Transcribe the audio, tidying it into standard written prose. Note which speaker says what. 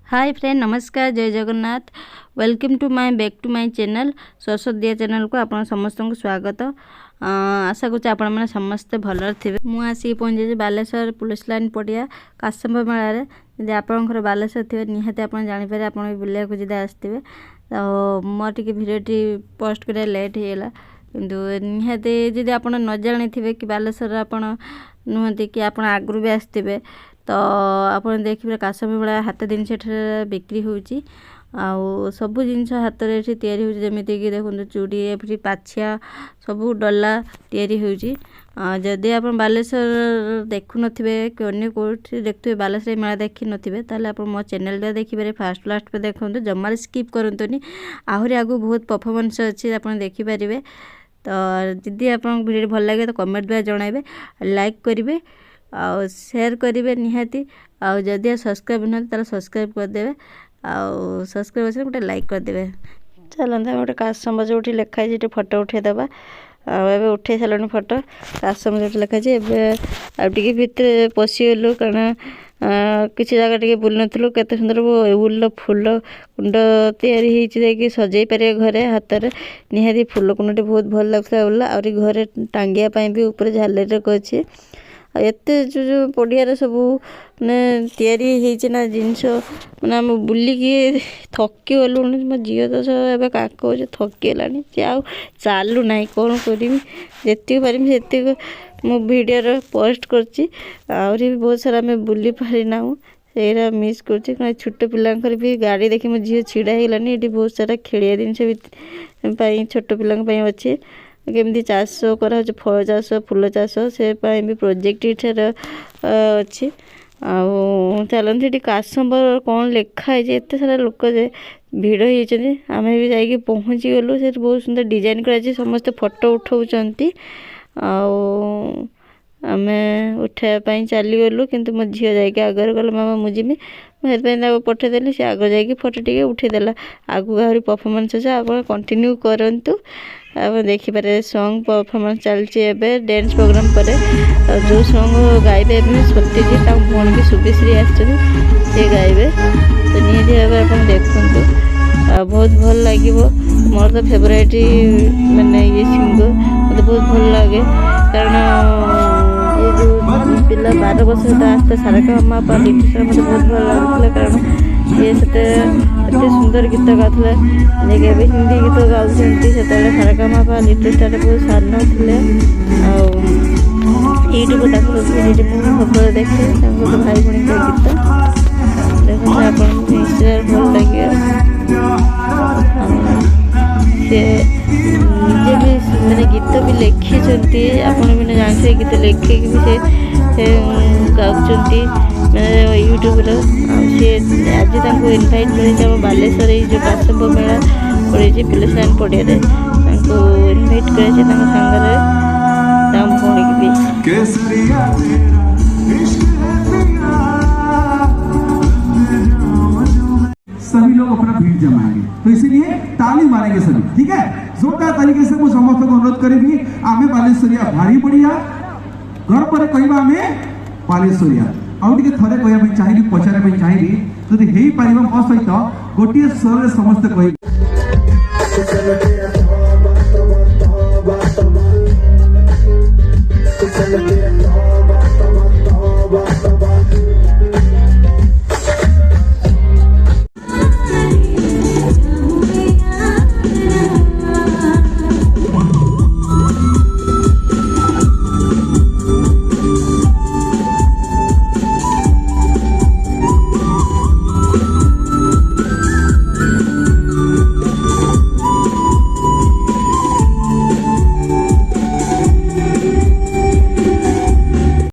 Speaker 1: हाय friend, नमस्कार, Jai Jagannath. Welcome to my back to my channel सरस्वत दिया चैनल को आपण समस्त को स्वागत। आशा करूँ आपण मैंने समस्ते भल थे। मुझे आसिक पहुँचे बालेश्वर पुलिस लाइन पड़िया काशंब मेल। जब आपंकर बालेश्वर थे निहाती आप जापर आप बुलाया जब आसवे तो मोर टे भिडियो पोस्ट कर लेट होगा कि निहाती जब आप न जानी थे कि बालेश्वर आप नुहति कि आप आगु भी आसवे तो आप देखिए काशंब मेला हाथ जिनस बिक्री होची आउ सबू जिनस हाथ में जमीती कि देखो चूड़ी एपटी पाछिया सबू डला या जदि आप बालेश्वर देखु नो कि अन्य कौटी देखते बालेश्वर मेला देखी नो आप मो चैनल देखिए फास्ट लास्ट पे देखो जमार स्किप करतुनि आहरी आगु बहुत परफॉर्मेंस अच्छी आप देखिपारे। तो जदि आप वीडियो भल लगे तो कमेंट द्वारा जनइबे, लाइक करेंगे आउ शेयर करेंगे निहाती आउ जदि सब्सक्राइब ना सब्सक्राइब करदे आउ सब्सक्राइब गोटे लाइक करदे। चलते गोटे काशंब जो लिखाई फोटो उठेदबा आबे उठे सारे फोटो काशंब जो लिखाई आगे भितर पशिगलु कारण किसी जगह टे बुल नु केते सुंदर उल फूल कुंड या सजई पारे घरे हाथ में निहाती फूल कुंड बहुत भल लगता उल आ घरे टांगिया भी ऊपर झालर अच्छे एत जो पड़ियार सब मैंने ना जिनस मैंने आम बुलिकी थकी गलु मो झील तो सब काक हो थकीगला सी आ चालू ना कौन करी जी पारि से मो वीडियो पोस्ट करची भी बहुत सारा आम बुली पारि ना से मिस कर छोट पिलांकर भी गाड़ी देखी मो झील छिड़ा होगलानी ये बहुत सारा खेलिया जिनस छोट पिला अच्छे केमती चाष करा फल चाष फूल चाष से भी प्रोजेक्ट इठार अच्छी चलते काशंब कौन लिखाई एत सारा लोक भिड़ होती आम भी जा पहुँची गलु से बहुत सुंदर डिजाइन कर समस्त फोटो उठाऊँच आम उठापी चलीगलु किंतु मो झील जाकि आगे गला मामा मुझे मुझे पठेदेली से आगे जाकि फोटो टे उठेदेला आगू आहरी परफॉर्मेंस अच्छे आप कंटिन्यू करूँ आप देखिपारे सॉन्ग परफॉर्मेंस चलती है डांस प्रोग्राम पर जो सॉन्ग गाइबे सत्य जी भौणी भी शुभिश्री आसे गाइबे तो निहती भाव आप देखु बहुत भल लगे मोर तो फेवरेट माने ये सिंगर मतलब बहुत भल लगे कारण ये जो पिला 12 वर्ष आसते सारेगामा पा लिटिल मतलब बहुत भल लगुला कारण ये एत सुंदर गीत गाते हिंदी गीत गाँव से सारेगामा पा लिटिल स्टार बहुत सान थे यूट्यूब खबर देखे भाई भाई गीत देखते आप निश्चय भल लगे से निजे भी मैंने गीत भी लिखी आपने भी जानते गीत लिखे भी से गाँव मैंने यूट्यूब सी आज इनभाइट कर बालेश्वर जो काशंब मेला पड़ी पुलिस लाइन पड़िया इनभाइट कर भौणी भी
Speaker 2: सभी लोग अपना भीड़ जमाएंगे तो इसीलिए ताली मारेंगे सभी, ठीक है। जोरदार तरीके से मुझे समस्त को अनुरोध करेंगे आमे बालेश्वरिया भारी बढ़िया घर पर कहवा आमे बालेश्वरिया आउ टिके थरे कहया पे चाहिए पचारे पे चाहिए जदि हेई पारिबा मो सहित गोटिए स्वर रे समस्त कहि